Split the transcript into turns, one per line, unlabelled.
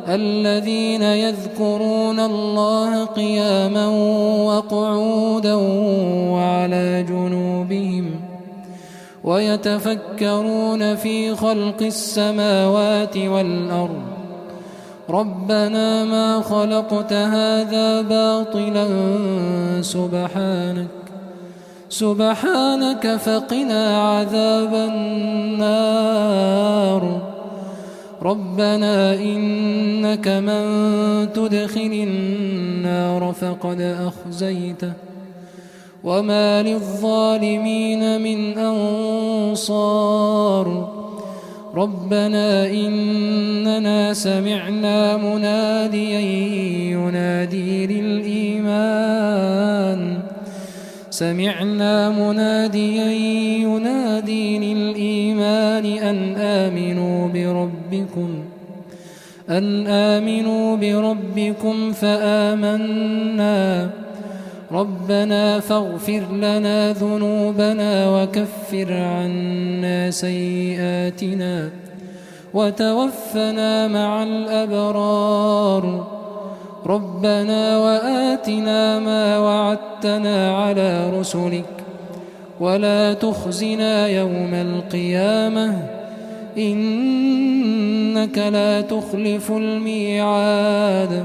الذين يذكرون الله قياما وقعودا وعلى جنوبهم ويتفكرون في خلق السماوات والأرض ربنا ما خلقت هذا باطلا سبحانك فقنا عذاب النار ربنا إنك من تدخل النار فقد أخزيته وما للظالمين من أنصار ربنا إننا سمعنا مناديا ينادي للإيمان أن آمنوا بربكم فآمنا ربنا فاغفر لنا ذنوبنا وكفر عنا سيئاتنا وتوفنا مع الأبرار ربنا وآتنا ما وعدتنا على رسلك ولا تخزنا يوم القيامة إنك لا تخلف الميعاد